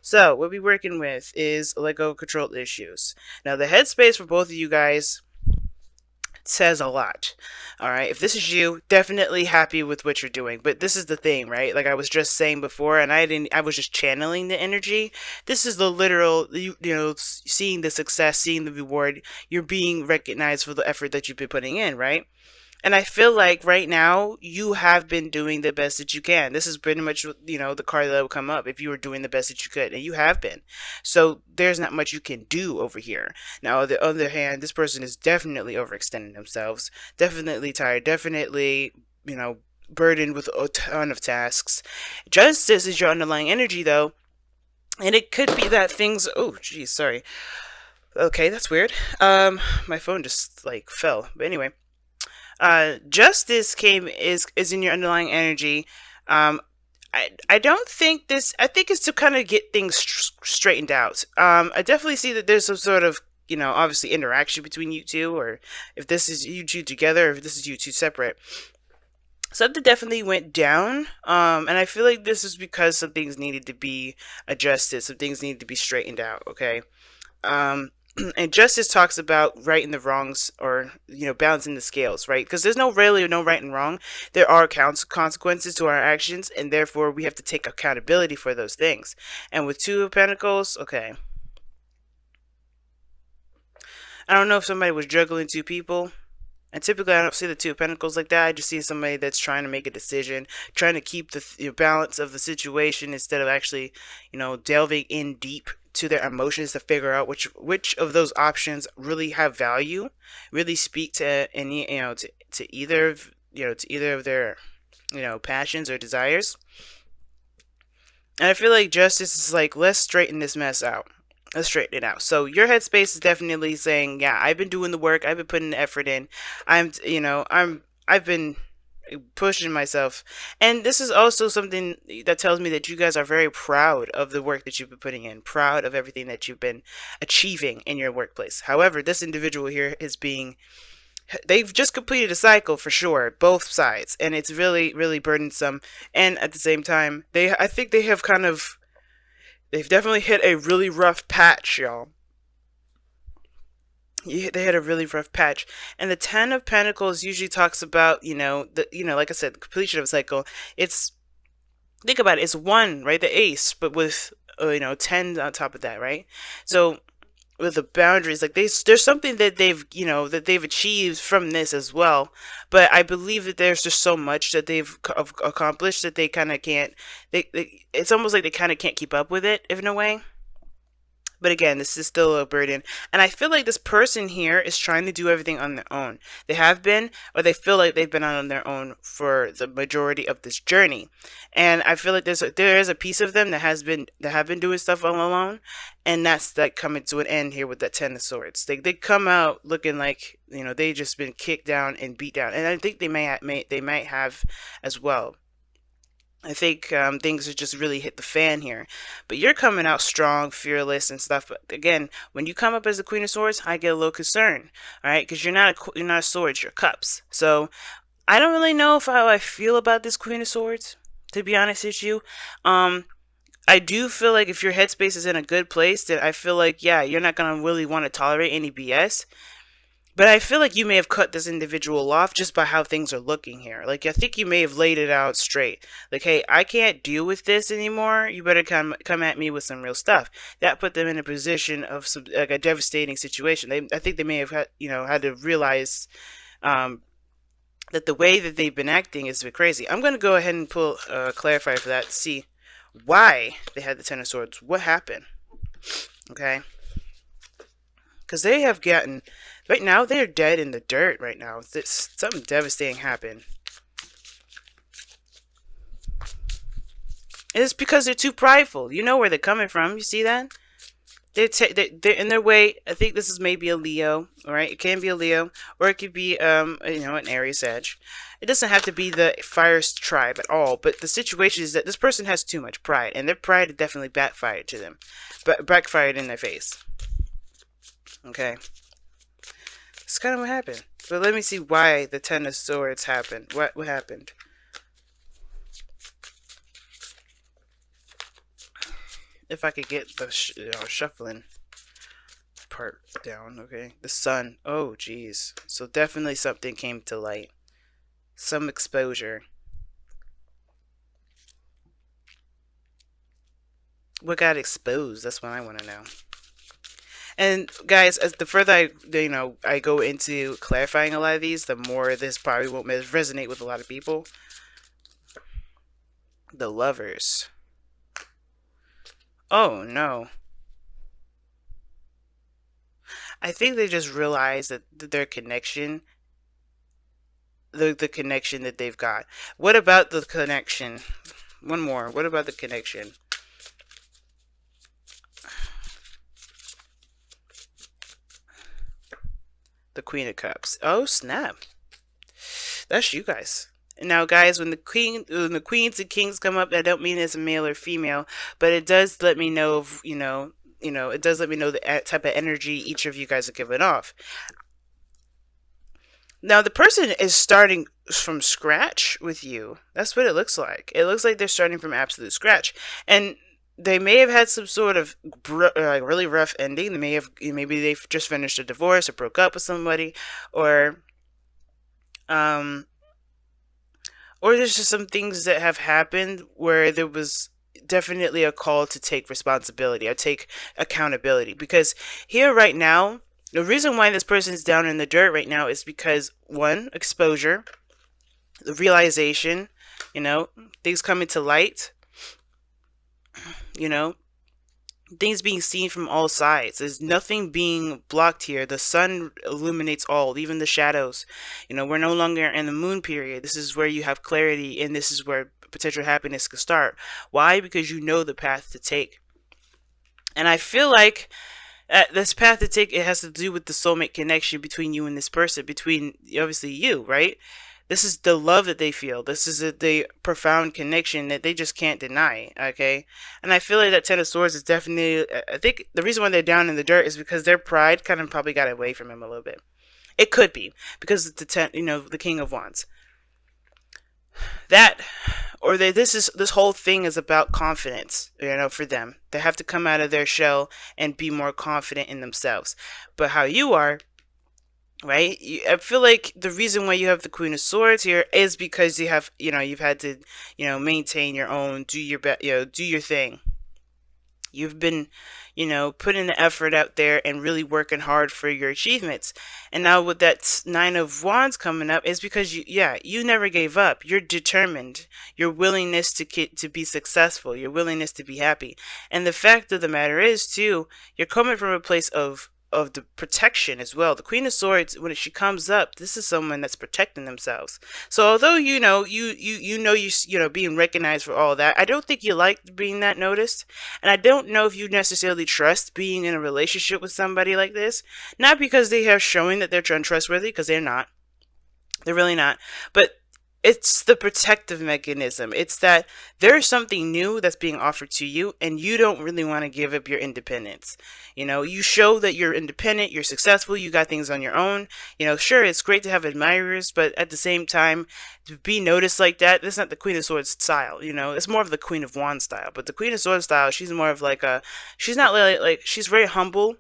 So what we're working with is Lego control issues. Now the headspace for both of you guys says a lot. All right. If this is you, definitely happy with what you're doing. But this is the thing, right? Like I was just saying before, and I was just channeling the energy. This is the literal, seeing the success, seeing the reward. You're being recognized for the effort that you've been putting in, right? And I feel like right now you have been doing the best that you can. This is pretty much, the card that will come up if you were doing the best that you could, and you have been. So there's not much you can do over here. Now, on the other hand, this person is definitely overextending themselves, definitely tired, definitely, burdened with a ton of tasks. Justice is your underlying energy, though, and it could be that things. Oh, geez, sorry. Okay, that's weird. My phone just like fell. But anyway, justice is in your underlying energy. I don't think this. I think it's to kind of get things straightened out. I definitely see that there's some sort of, obviously interaction between you two, or if this is you two together, or if this is you two separate. Something definitely went down, and I feel like this is because some things needed to be adjusted, some things needed to be straightened out. Okay, um, and justice talks about right and the wrongs, or balancing the scales, right? Because there's no right and wrong. There are consequences to our actions, and therefore we have to take accountability for those things. And with Two of Pentacles, okay, I don't know if somebody was juggling two people. And typically, I don't see the Two of Pentacles like that. I just see somebody that's trying to make a decision, trying to keep the balance of the situation instead of actually, delving in deep to their emotions to figure out which of those options really have value, really speak to any, to either of, to either of their, passions or desires. And I feel like justice is like, let's straighten this mess out. Let's straighten it out. So your headspace is definitely saying, yeah, I've been doing the work. I've been putting the effort in. I've been pushing myself. And this is also something that tells me that you guys are very proud of the work that you've been putting in, proud of everything that you've been achieving in your workplace. However, this individual here is being, they've just completed a cycle for sure, both sides, and it's really, really burdensome. And at the same time, I think they have kind of, they've definitely hit a really rough patch, y'all. They had a really rough patch, and the Ten of Pentacles usually talks about, like I said, the completion of a cycle. It's, think about it, it's one, right, the ace, but with 10 on top of that, right? So with the boundaries, like there's something that they've achieved from this as well. But I believe that there's just so much that they've accomplished that they kind of can't. It's almost like they kind of can't keep up with it, if in a way. But again, this is still a burden. And I feel like this person here is trying to do everything on their own. They have been, or they feel like they've been on their own for the majority of this journey. And I feel like there is a piece of them that have been doing stuff all alone. And that's like coming to an end here with that Ten of Swords. They come out looking like, they just been kicked down and beat down. And I think they might have as well. I think things have just really hit the fan here. But you're coming out strong, fearless, and stuff. But again, when you come up as the Queen of Swords, I get a little concerned, all right? Because you're not a sword, you're cups. So I don't really know how I feel about this Queen of Swords, to be honest with you. I do feel like if your headspace is in a good place, then I feel like, yeah, you're not gonna really want to tolerate any BS. But I feel like you may have cut this individual off just by how things are looking here. Like, I think you may have laid it out straight. Like, hey, I can't deal with this anymore. You better come at me with some real stuff. That put them in a position of like a devastating situation. I think they may have had to realize that the way that they've been acting is a bit crazy. I'm going to go ahead and pull clarify for that to see why they had the Ten of Swords. What happened? Okay. Because they have gotten, right now, they're dead in the dirt right now. Something devastating happened. And it's because they're too prideful. You know where they're coming from. You see that? They're in their way. I think this is maybe a Leo. Alright? It can be a Leo. Or it could be, an Aries edge. It doesn't have to be the fire tribe at all. But the situation is that this person has too much pride. And their pride definitely backfired to them. Backfired in their face. Okay. That's kind of what happened. But let me see why the Ten of Swords happened. What happened? If I could get the shuffling part down. Okay, the sun. Oh geez, so definitely something came to light, some exposure. What got exposed? That's what I want to know. And guys, as the further I go into clarifying a lot of these, the more this probably won't resonate with a lot of people. The lovers. Oh no. I think they just realized that their connection, the connection that they've got. What about the connection? One more. What about the connection? The Queen of Cups. Oh snap! That's you guys. Now, guys, when the queens and kings come up, I don't mean as a male or female, but it does let me know of, it does let me know the type of energy each of you guys are giving off. Now, the person is starting from scratch with you. That's what it looks like. It looks like they're starting from absolute scratch, and they may have had some sort of like really rough ending. They may have, maybe they've just finished a divorce or broke up with somebody, or um or there's just some things that have happened where there was definitely a call to take responsibility or take accountability. Because here right now, the reason why this person's down in the dirt right now is because, one, exposure, the realization, things coming to light, you know, things being seen from all sides. There's nothing being blocked here. The sun illuminates all, even the shadows. We're no longer in the moon period. This is where you have clarity, and this is where potential happiness can start. Why? Because you know the path to take. And I feel like this path to take, it has to do with the soulmate connection between you and this person, between obviously you, right? This is the love that they feel. This is the profound connection that they just can't deny, okay? And I feel like that Ten of Swords is definitely, I think the reason why they're down in the dirt is because their pride kind of probably got away from him a little bit. It could be because it's the King of Wands. That, or this whole thing is about confidence, for them. They have to come out of their shell and be more confident in themselves. But how you are, right? I feel like the reason why you have the Queen of Swords here is because you have, you've had to, maintain your own, do your best, do your thing. You've been, putting the effort out there and really working hard for your achievements. And now with that Nine of Wands coming up is because you never gave up. You're determined. Your willingness to be successful. Your willingness to be happy. And the fact of the matter is too, you're coming from a place of the protection as well. The Queen of Swords, when she comes up, this is someone that's protecting themselves. So although you being recognized for all that, I don't think you like being that noticed, and I don't know if you necessarily trust being in a relationship with somebody like this. Not because they have showing that they're untrustworthy, because they're not. They're really not. But it's the protective mechanism. It's that there's something new that's being offered to you, and you don't really want to give up your independence. You show that you're independent, you're successful, you got things on your own. Sure, it's great to have admirers, but at the same time, to be noticed like that, that's not the Queen of Swords style. It's more of the Queen of Wands style. But the Queen of Swords style, she's more of she's not like she's very humble.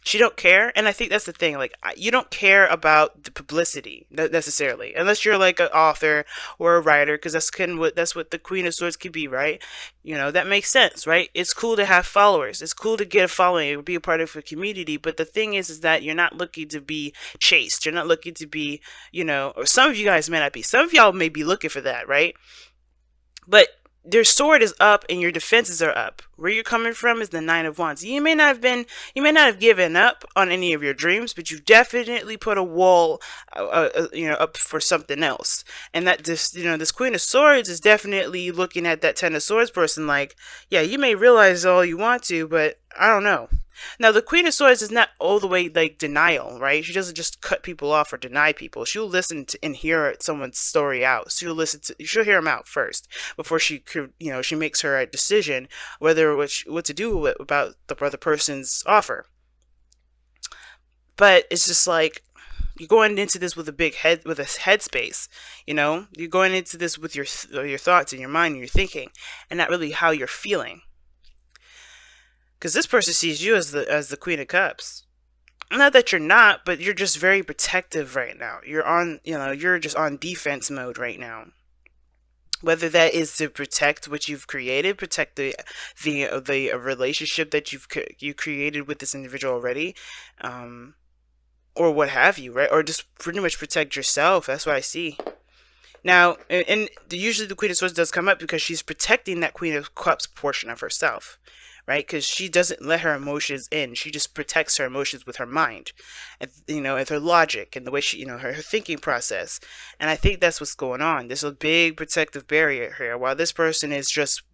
She don't care, and I think that's the thing. Like, you don't care about the publicity necessarily, unless you're like an author or a writer, because that's what the Queen of Swords could be, right? That makes sense, right? It's cool to have followers. It's cool to get a following or be a part of a community. But the thing is that you're not looking to be chased. You're not looking to be, or some of you guys may not be. Some of y'all may be looking for that, right? But your sword is up and your defenses are up. Where you're coming from is the Nine of Wands. You may not have given up on any of your dreams, but you've definitely put a wall, up for something else. And that this Queen of Swords is definitely looking at that Ten of Swords person like, yeah, you may realize all you want to, but I don't know. Now, the Queen of Swords is not all the way like denial, right? She doesn't just cut people off or deny people. She'll listen to and hear someone's story out. She'll hear them out first before she makes her decision whether what to do about the other person's offer. But it's just like, you're going into this with a headspace. You're going into this with your thoughts and your mind and your thinking, and not really how you're feeling. because this person sees you as the Queen of Cups. Not that you're not, but you're just very protective right now. You're on, you're just on defense mode right now. Whether that is to protect what you've created, protect the relationship that you created with this individual already, or what have you, right? Or just pretty much protect yourself. That's what I see. Now, and usually the Queen of Swords does come up because she's protecting that Queen of Cups portion of herself, right? Because she doesn't let her emotions in. She just protects her emotions with her mind, and with her logic and the way she, her thinking process. And I think that's what's going on. There's a big protective barrier here, while this person is just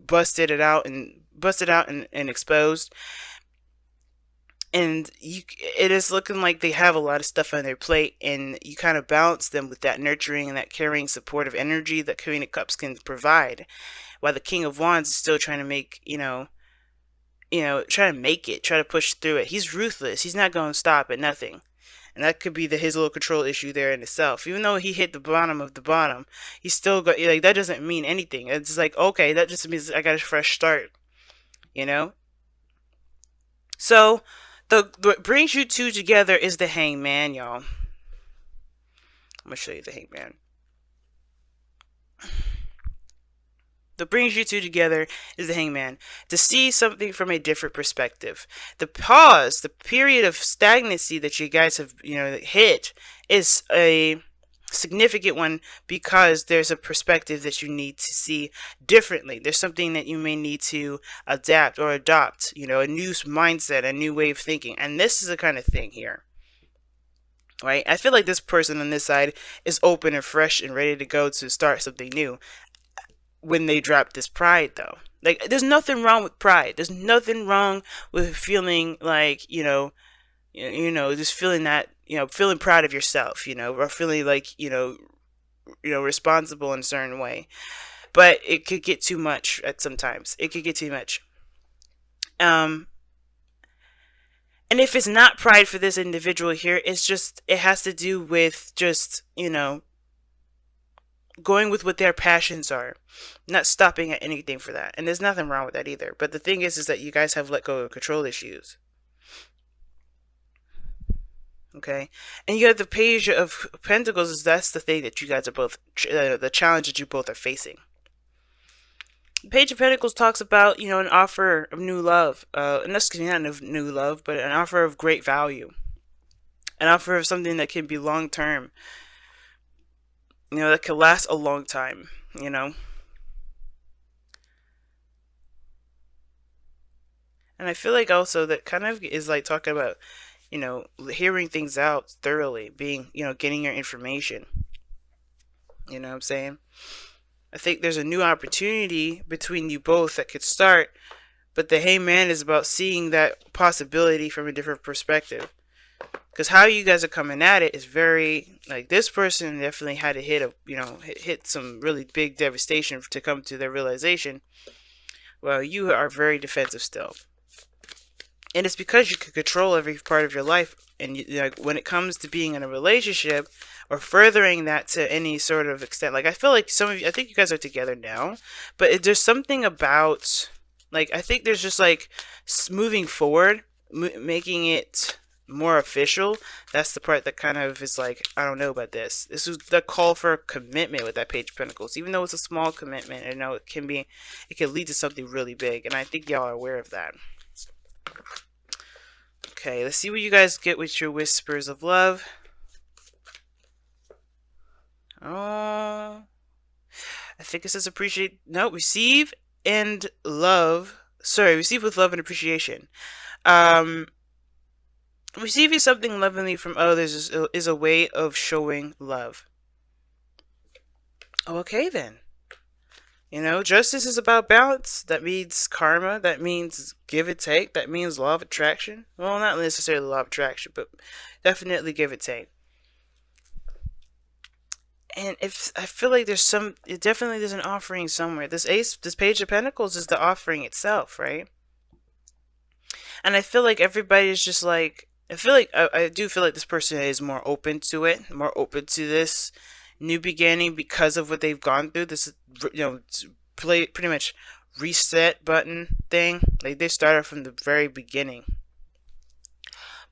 busted out and exposed. And it is looking like they have a lot of stuff on their plate, and you kind of balance them with that nurturing and that caring, supportive energy that Queen of Cups can provide, while the King of Wands is still trying to make, try to make it, try to push through it. He's ruthless. He's not going to stop at nothing. And that could be his little control issue there in itself. Even though he hit the bottom of the bottom, he's still got, like, that doesn't mean anything. It's like, okay, that just means I got a fresh start, So, what brings you two together is the Hangman, y'all. I'm going to show you the Hangman. What brings you two together is the Hangman. To see something from a different perspective. The pause, the period of stagnancy that you guys have, hit is a significant one, because there's a perspective that you need to see differently. There's something that you may need to adapt or adopt, a new mindset, a new way of thinking. And this is the kind of thing here, right? I feel like this person on this side is open and fresh and ready to go to start something new when they drop this pride, though. Like, there's nothing wrong with pride. There's nothing wrong with feeling like, just feeling that, feeling proud of yourself, or feeling like, responsible in a certain way. But it could get too much at sometimes. It could get too much. And if it's not pride for this individual here, it has to do with just, going with what their passions are, not stopping at anything for that. And there's nothing wrong with that either. But the thing is that you guys have let go of control issues. Okay, and you have the Page of Pentacles. That's the thing that you guys are both, the challenge that you both are facing. The Page of Pentacles talks about, an offer of new love, and that's not of new love, but an offer of great value, an offer of something that can be long term, that can last a long time, And I feel like also that kind of is like talking about, hearing things out thoroughly, being, getting your information. You know what I'm saying? I think there's a new opportunity between you both that could start, but the Hangman is about seeing that possibility from a different perspective. Because how you guys are coming at it is very, like, this person definitely had to hit some really big devastation to come to their realization. Well, you are very defensive still. And it's because you can control every part of your life. And when it comes to being in a relationship or furthering that to any sort of extent, like, I feel like some of you, I think you guys are together now, but there's something about, like, I think there's just like moving forward, making it more official. That's the part that kind of is like, I don't know about this. This is the call for commitment with that Page of Pentacles. Even though it's a small commitment, it can lead to something really big. And I think y'all are aware of that. Okay, let's see what you guys get with your whispers of love. Oh, I think it says receive and love. Sorry, receive with love and appreciation. Receiving something lovingly from others is a way of showing love. Okay, then. Justice is about balance. That means karma. That means give and take. That means law of attraction. Well, not necessarily law of attraction, but definitely give and take. And if I feel like there's an offering somewhere. This Page of Pentacles is the offering itself, right? And I feel like everybody's just like, I do feel like this person is more open to it, more open to this new beginning because of what they've gone through. This is, pretty much reset button thing. Like they started from the very beginning,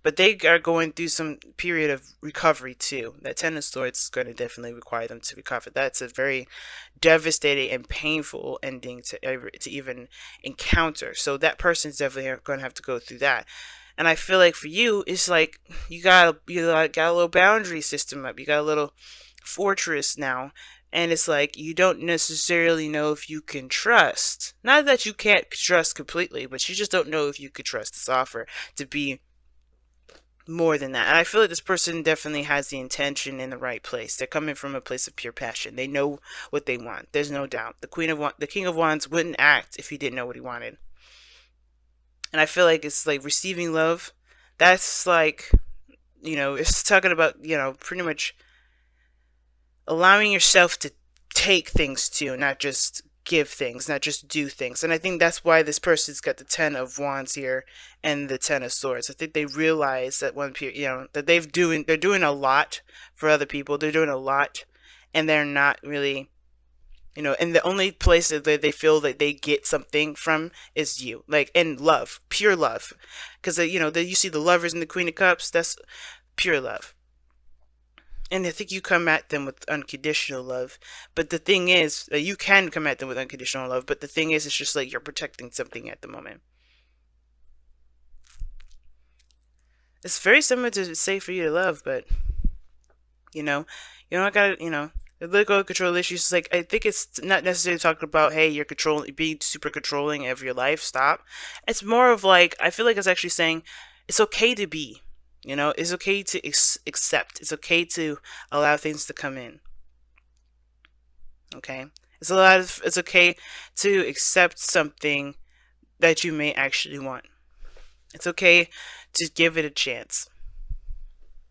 but they are going through some period of recovery too. That Ten of Swords is going to definitely require them to recover. That's a very devastating and painful ending to even encounter. So that person's definitely going to have to go through that. And I feel like for you, it's like you got a little boundary system up. You got a little fortress now, and it's like you don't necessarily know if you can trust. Not that you can't trust completely, but you just don't know if you could trust this offer to be more than that. And I feel like this person definitely has the intention in the right place. They're coming from a place of pure passion. They know what they want. There's no doubt. The King of Wands wouldn't act if he didn't know what he wanted. And I feel like it's like receiving love. That's like, it's talking about, pretty much allowing yourself to take things too, not just give things, not just do things. And I think that's why this person's got the Ten of Wands here and the Ten of Swords. I think they realize that that they're doing a lot for other people. They're doing a lot, and they're not really, and the only place that they feel that they get something from is you, like, and love, pure love. Because you see the Lovers and the Queen of Cups. That's pure love. And I think you come at them with unconditional love. But the thing is, you can come at them with unconditional love. But the thing is, it's just like you're protecting something at the moment. It's very similar to say for you to love, but, you don't gotta, the political control issues. Like, I think it's not necessarily talking about, hey, you're being super controlling of your life. Stop. It's more of like, I feel like it's actually saying it's okay to be. It's okay to accept. It's okay to allow things to come in. Okay? It's okay to accept something that you may actually want. It's okay to give it a chance.